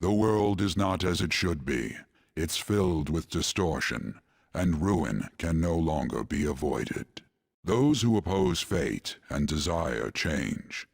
The world is not as it should be. It's filled with distortion, and ruin can no longer be avoided. Those who oppose fate and desire change.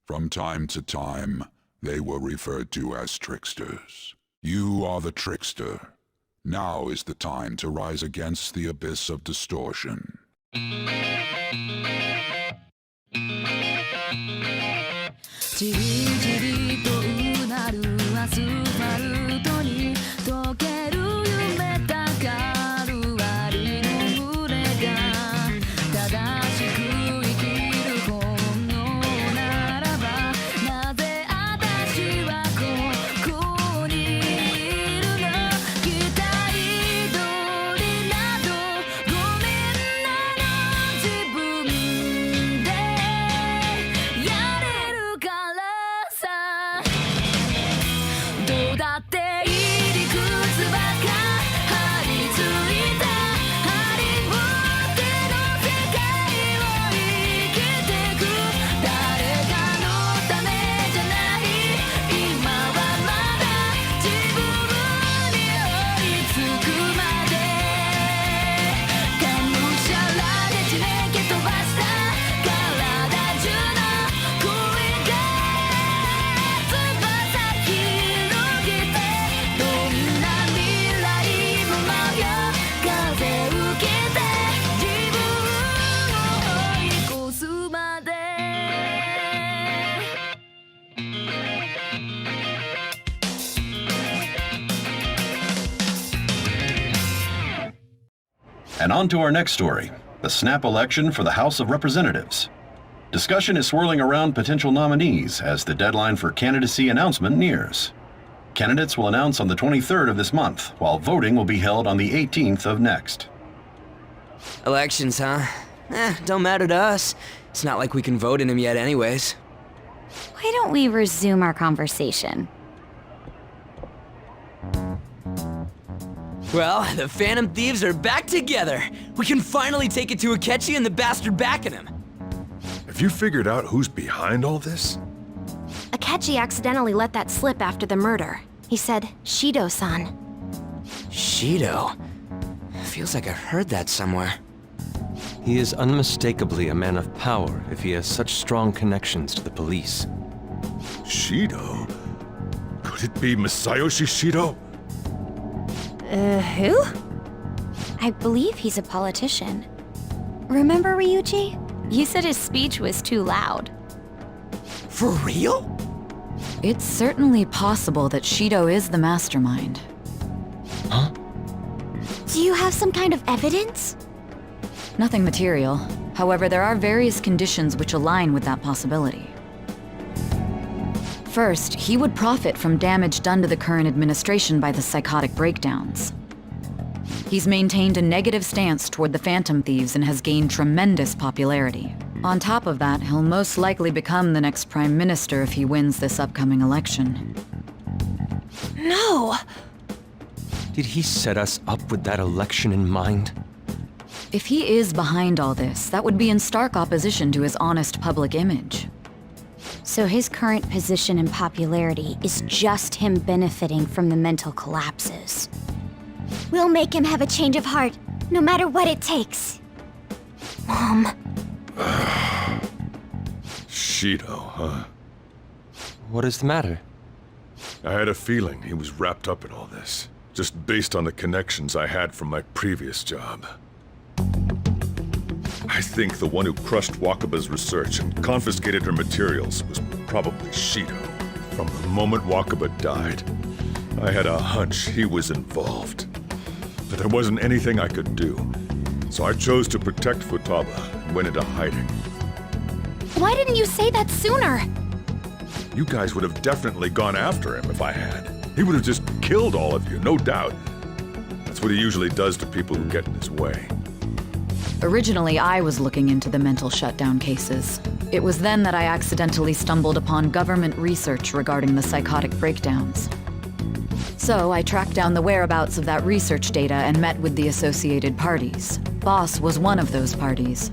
From time to time, they were referred to as tricksters. You are the trickster. Now is the time to rise against the abyss of distortion. じりじりとうなるアスファルトに溶ける夢たがるありの群れが正しく生きる本能ならばなぜ私はここにいるの期待通りなどごめんなの自分でやれるからさどうだっていい理屈ばか張り付いたハリウッドの世界を生きてく誰かのためじゃない今はまだ自分に追いつくまでがむしゃらでちめけ飛ばした体中の恋が翼広げてどんな未来も迷う風受けて自分を追い越すまで And on to our next story, the snap election for the House of Representatives. Discussion is swirling around potential nominees as the deadline for candidacy announcement nears. Candidates will announce on the 23rd of this month, while voting will be held on the 18th of next. Elections, huh? Don't matter to us. It's not like we can vote in them yet anyways. Why don't we resume our conversation? Well, the Phantom Thieves are back together. We can finally take it to Akechi and the bastard backing him. Have you figured out who's behind all this? Akechi accidentally let that slip after the murder. He said, Shido-san. Shido. Feels like I've heard that somewhere. He is unmistakably a man of power if he has such strong connections to the police. Shido? Could it be Masayoshi Shido? Who? I believe he's a politician. Remember Ryuji? You said his speech was too loud. For real? It's certainly possible that Shido is the mastermind. Huh? Do you have some kind of evidence? Nothing material. However, there are various conditions which align with that possibility. First, he would profit from damage done to the current administration by the psychotic breakdowns. He's maintained a negative stance toward the Phantom Thieves and has gained tremendous popularity. On top of that, he'll most likely become the next Prime Minister if he wins this upcoming election. No! Did he set us up with that election in mind? If he is behind all this, that would be in stark opposition to his honest public image. So his current position and popularity is just him benefiting from the mental collapses. We'll make him have a change of heart, no matter what it takes. Mom. Shido, huh? What is the matter? I had a feeling he was wrapped up in all this, just based on the connections I had from my previous job. I think the one who crushed Wakaba's research and confiscated her materials was probably Shido. From the moment Wakaba died, I had a hunch he was involved. But there wasn't anything I could do, so I chose to protect Futaba and went into hiding. Why didn't you say that sooner? You guys would have definitely gone after him if I had. He would have just killed all of you, no doubt. That's what he usually does to people who get in his way. Originally, I was looking into the mental shutdown cases. It was then that I accidentally stumbled upon government research regarding the psychotic breakdowns. So I tracked down the whereabouts of that research data and met with the associated parties. Boss was one of those parties.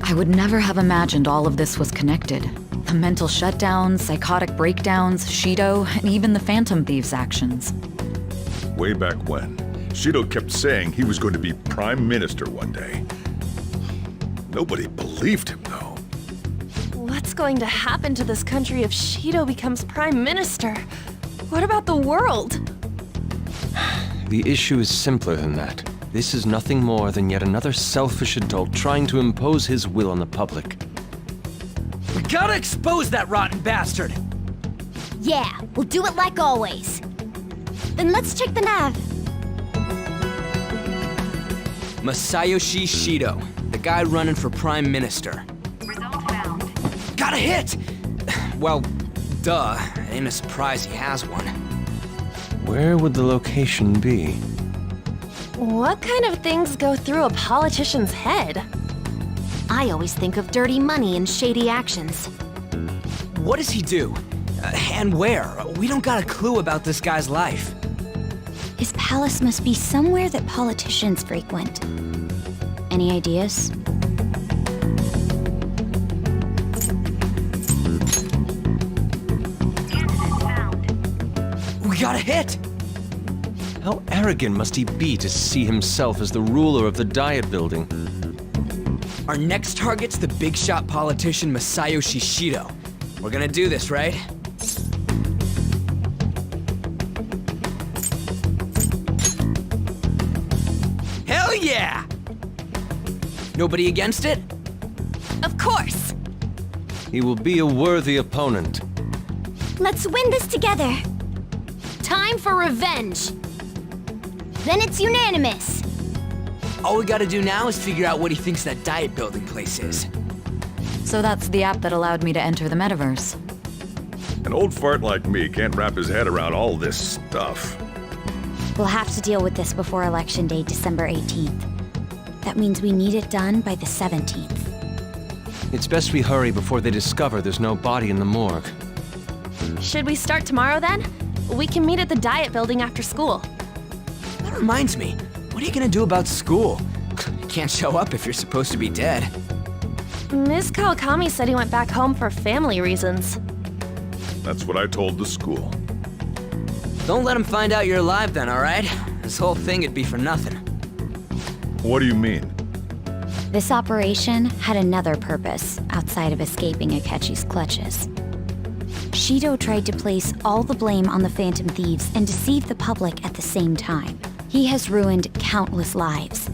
I would never have imagined all of this was connected. The mental shutdowns, psychotic breakdowns, Shido, and even the Phantom Thieves' actions. Way back when, Shido kept saying he was going to be Prime Minister one day. Nobody believed him, though. What's going to happen to this country if Shido becomes Prime Minister? What about the world? The issue is simpler than that. This is nothing more than yet another selfish adult trying to impose his will on the public. We gotta expose that rotten bastard! Yeah, we'll do it like always. Then let's check the nav. Masayoshi Shido, the guy running for Prime Minister. Result found. Got a hit! Well, duh. It ain't a surprise he has one. Where would the location be? What kind of things go through a politician's head? I always think of dirty money and shady actions. What does he do? And where? We don't got a clue about this guy's life. His palace must be somewhere that politicians frequent. Any ideas? We got a hit! How arrogant must he be to see himself as the ruler of the Diet Building? Our next target's the big shot politician Masayoshi Shido. We're gonna do this, right? Hell yeah! Nobody against it? Of course! He will be a worthy opponent. Let's win this together. Time for revenge! Then it's unanimous. All we gotta do now is figure out what he thinks that diet building place is. So that's the app that allowed me to enter the metaverse. An old fart like me can't wrap his head around all this stuff. We'll have to deal with this before Election Day, December 18th. That means we need it done by the 17th. It's best we hurry before they discover there's no body in the morgue. Should we start tomorrow then? We can meet at the Diet Building after school. That reminds me, what are you gonna do about school? You can't show up if you're supposed to be dead. Ms. Kawakami said he went back home for family reasons. That's what I told the school. Don't let him find out you're alive then, alright? This whole thing would be for nothing. What do you mean? This operation had another purpose outside of escaping Akechi's clutches. Shido tried to place all the blame on the Phantom Thieves and deceive the public at the same time. He has ruined countless lives,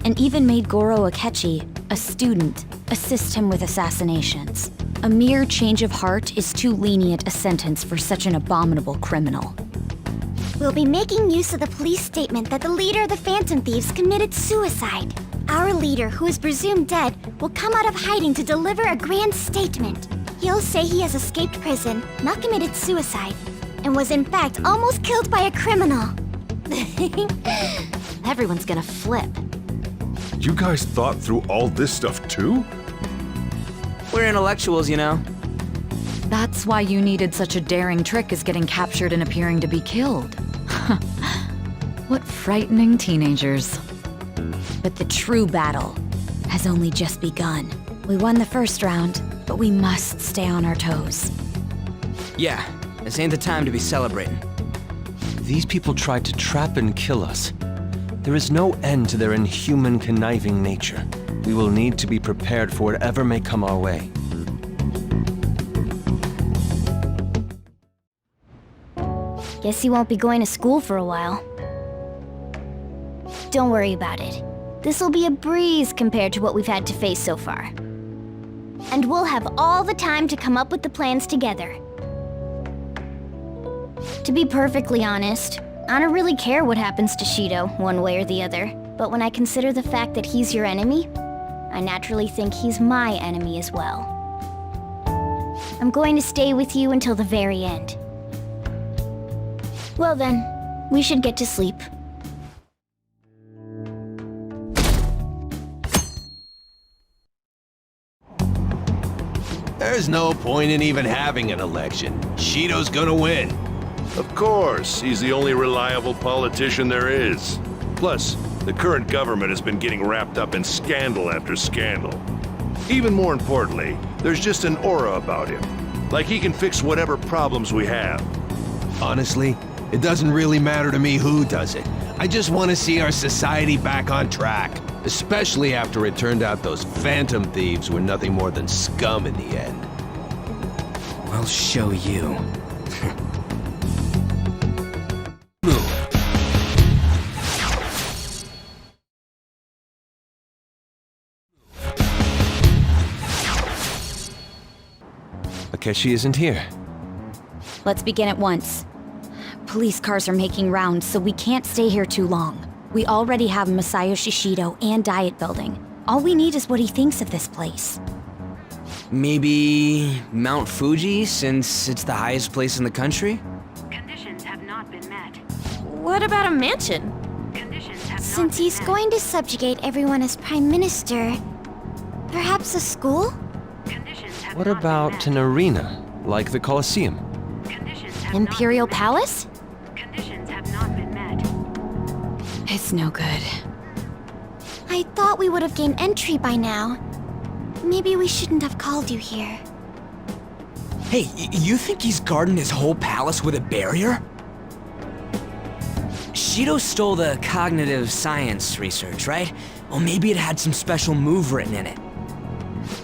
and even made Goro Akechi, a student, assist him with assassinations. A mere change of heart is too lenient a sentence for such an abominable criminal. We'll be making use of the police statement that the leader of the Phantom Thieves committed suicide. Our leader, who is presumed dead, will come out of hiding to deliver a grand statement. He'll say he has escaped prison, not committed suicide, and was in fact almost killed by a criminal. Everyone's gonna flip. You guys thought through all this stuff too? We're intellectuals, you know. That's why you needed such a daring trick as getting captured and appearing to be killed. What frightening teenagers. But the true battle has only just begun. We won the first round, but we must stay on our toes. Yeah, this ain't the time to be celebrating. These people tried to trap and kill us. There is no end to their inhuman, conniving nature. We will need to be prepared for whatever may come our way. Guess you won't be going to school for a while. Don't worry about it. This'll be a breeze compared to what we've had to face so far. And we'll have all the time to come up with the plans together. To be perfectly honest, I don't really care what happens to Shido, one way or the other. But when I consider the fact that he's your enemy, I naturally think he's my enemy as well. I'm going to stay with you until the very end. Well then, we should get to sleep. There's no point in even having an election. Shido's gonna win. Of course, he's the only reliable politician there is. Plus, the current government has been getting wrapped up in scandal after scandal. Even more importantly, there's just an aura about him. Like he can fix whatever problems we have. Honestly, it doesn't really matter to me who does it. I just want to see our society back on track. Especially after it turned out those Phantom Thieves were nothing more than scum in the end. We'll show you. Akechi isn't here. Let's begin at once. Police cars are making rounds, so we can't stay here too long. We already have Masayoshi Shido and Diet Building. All we need is what he thinks of this place. Maybe Mount Fuji, since it's the highest place in the country? Conditions have not been met. What about a mansion? Conditions have Since not been he's met. going to subjugate everyone as Prime Minister, perhaps a school? Conditions have What not about been an arena, like the Colosseum? met. Conditions have Imperial not been Palace? met. Conditions have not been met. It's no good. I thought we would have gained entry by now. Maybe we shouldn't have called you here. Hey, you think he's guarding his whole palace with a barrier? Shido stole the cognitive science research, right? Well, maybe it had some special move written in it.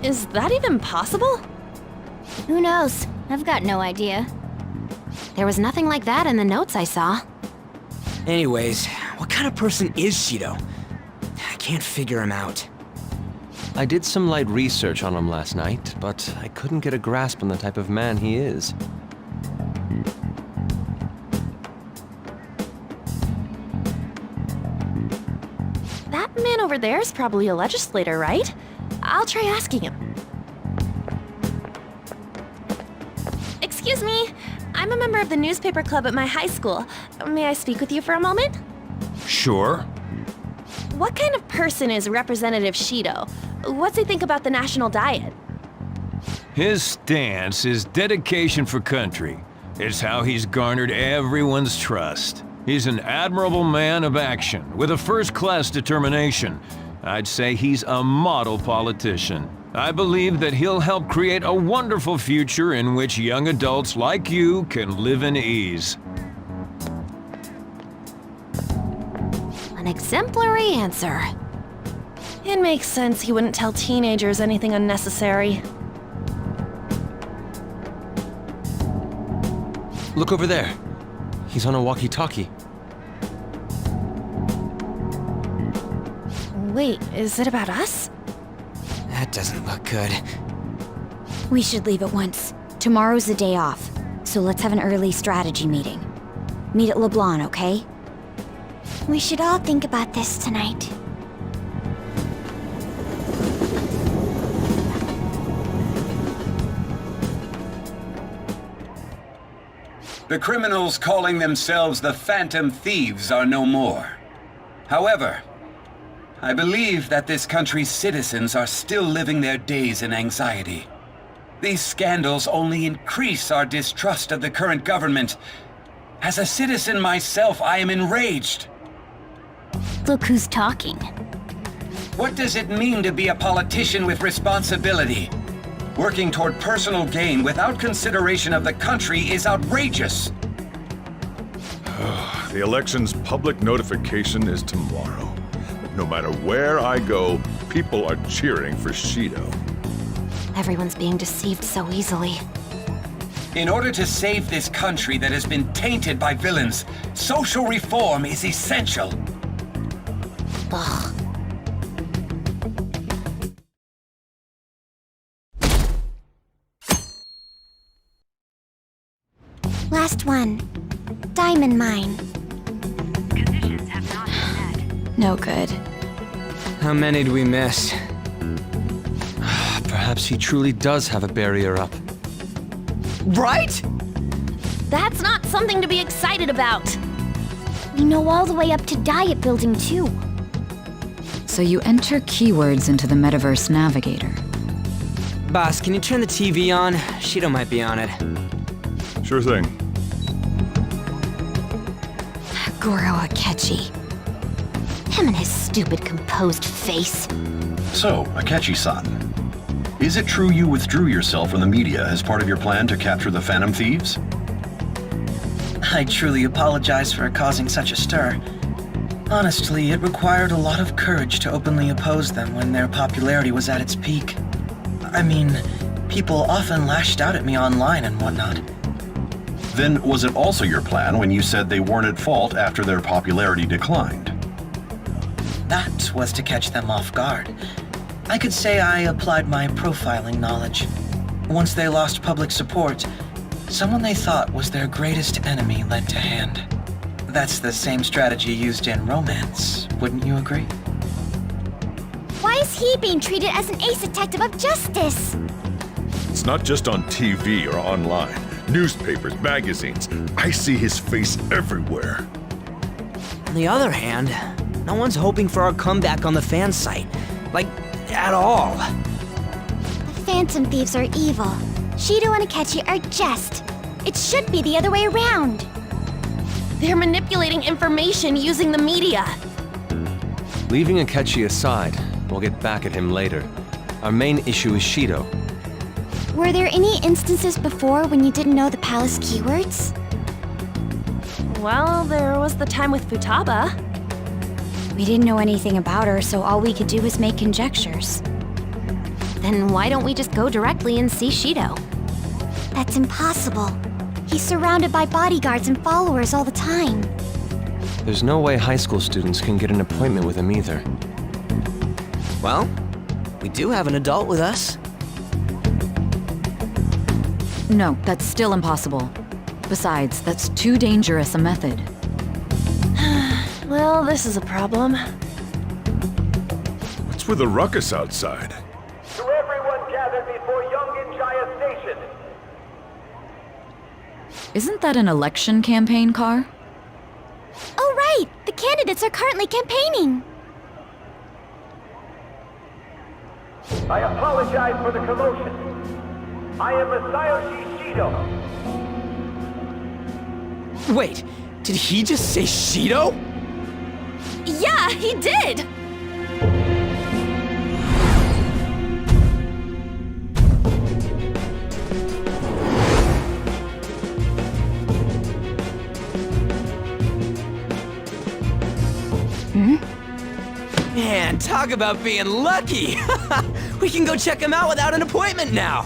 Is that even possible? Who knows? I've got no idea. There was nothing like that in the notes I saw. Anyways, what kind of person is Shido? I can't figure him out. I did some light research on him last night, but I couldn't get a grasp on the type of man he is. That man over there is probably a legislator, right? I'll try asking him. Excuse me, I'm a member of the newspaper club at my high school. May I speak with you for a moment? Sure. What kind of person is Representative Shido? What's he think about the national diet? His stance is dedication for country. It's how he's garnered everyone's trust. He's an admirable man of action, with a first-class determination. I'd say he's a model politician. I believe that he'll help create a wonderful future in which young adults like you can live in ease. An exemplary answer. It makes sense he wouldn't tell teenagers anything unnecessary. Look over there. He's on a walkie-talkie. Wait, is it about us? That doesn't look good. We should leave at once. Tomorrow's the day off, so let's have an early strategy meeting. Meet at LeBlanc, okay? We should all think about this tonight. The criminals calling themselves the Phantom Thieves are no more. However, I believe that this country's citizens are still living their days in anxiety. These scandals only increase our distrust of the current government. As a citizen myself, I am enraged. Look who's talking. What does it mean to be a politician with responsibility? Working toward personal gain without consideration of the country is outrageous. The election's public notification is tomorrow. No matter where I go, people are cheering for Shido. Everyone's being deceived so easily. In order to save this country that has been tainted by villains, social reform is essential. Ugh. Last one. Diamond mine. Conditions have not been met. No good. How many do we miss? Perhaps he truly does have a barrier up. Right? That's not something to be excited about. We know all the way up to Diet Building, too. So you enter keywords into the Metaverse Navigator. Boss, can you turn the TV on? Shido might be on it. Sure thing. Goro Akechi. Him and his stupid composed face. So, Akechi-san, Is it true you withdrew yourself from the media as part of your plan to capture the Phantom Thieves? I truly apologize for causing such a stir. Honestly, it required a lot of courage to openly oppose them when their popularity was at its peak. I mean, people often lashed out at me online and whatnot. Then was it also your plan when you said they weren't at fault after their popularity declined? That was to catch them off guard. I could say I applied my profiling knowledge. Once they lost public support, someone they thought was their greatest enemy led to hand. That's the same strategy used in romance, wouldn't you agree? Why is he being treated as an ace detective of justice? It's not just on TV or online. Newspapers, magazines. I see his face everywhere. On the other hand, no one's hoping for our comeback on the fan site. Like, at all. The Phantom Thieves are evil. Shido and Akechi are just. It should be the other way around. They're manipulating information using the media. Leaving Akechi aside, we'll get back at him later. Our main issue is Shido. Were there any instances before when you didn't know the palace keywords? Well, there was the time with Futaba. We didn't know anything about her, so all we could do was make conjectures. Then why don't we just go directly and see Shido? That's impossible. He's surrounded by bodyguards and followers all the time. There's no way high school students can get an appointment with him either. Well, we do have an adult with us. No, that's still impossible. Besides, that's too dangerous a method. Well, this is a problem. What's with the ruckus outside? To everyone gathered before Yongin Jaya Station. Isn't that an election campaign car? Oh right! The candidates are currently campaigning! I apologize for the commotion. I am Masayoshi Shido. Wait, did he just say Shido? Yeah, he did! Man, talk about being lucky! We can go check him out without an appointment now!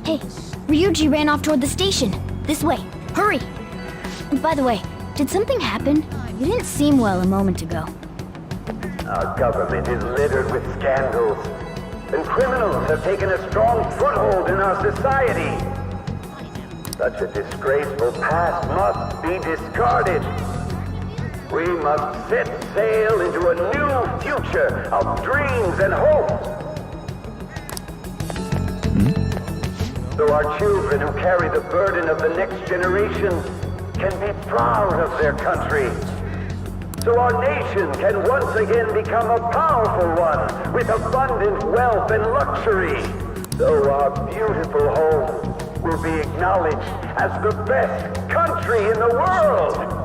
Hey, Ryuji ran off toward the station. This way. Hurry! And by the way, did something happen? You didn't seem well a moment ago. Our government is littered with scandals, and criminals have taken a strong foothold in our society. Such a disgraceful past must be discarded. We must set sail into a new future of dreams and hope. So our children who carry the burden of the next generation can be proud of their country. So our nation can once again become a powerful one with abundant wealth and luxury. So our beautiful home will be acknowledged as the best country in the world.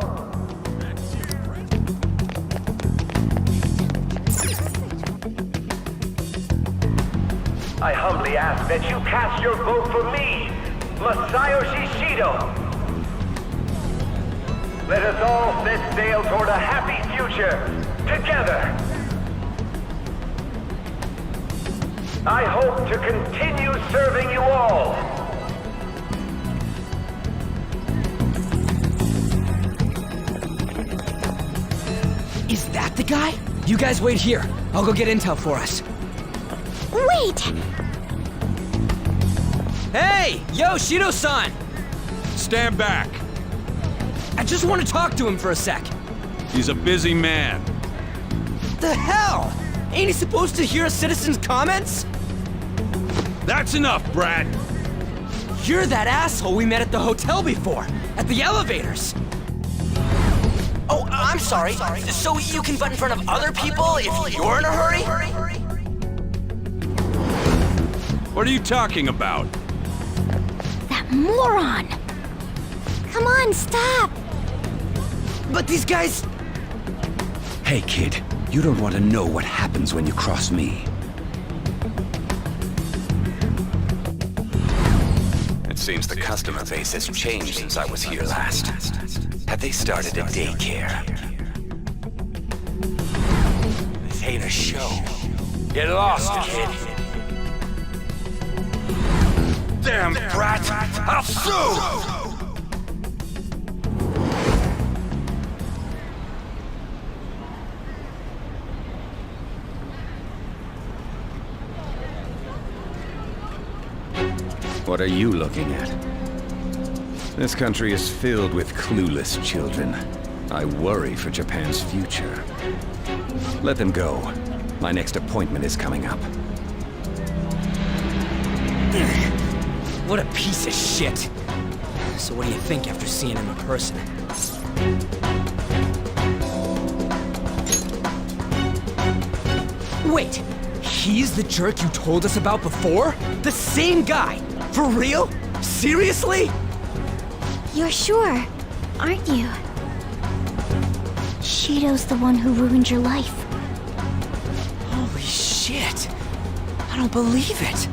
I humbly ask that you cast your vote for me, Masayoshi Shido. Let us all set sail toward a happy future, together. I hope to continue serving you all. Is that the guy? You guys wait here. I'll go get intel for us. Wait! Hey! Yo, Shido-san! Stand back. I just want to talk to him for a sec. He's a busy man. The hell? Ain't he supposed to hear a citizen's comments? That's enough, Brad. You're that asshole we met at the hotel before, at the elevators. Oh, I'm sorry. So you can butt in front of other people if you're in a hurry? What are you talking about? That moron! Come on, stop! But these guys... Hey kid, you don't want to know what happens when you cross me. It seems the customer base has changed since I was here last. Have they started a daycare? This ain't a show. Get lost, kid. Damn brat! I'll sue! What are you looking at? This country is filled with clueless children. I worry for Japan's future. Let them go. My next appointment is coming up. What a piece of shit. So what do you think after seeing him in person? Wait, he's the jerk you told us about before? The same guy? For real? Seriously? You're sure, aren't you? Shido's the one who ruined your life. Holy shit. I don't believe it.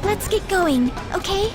Let's get going, okay?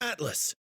Atlas,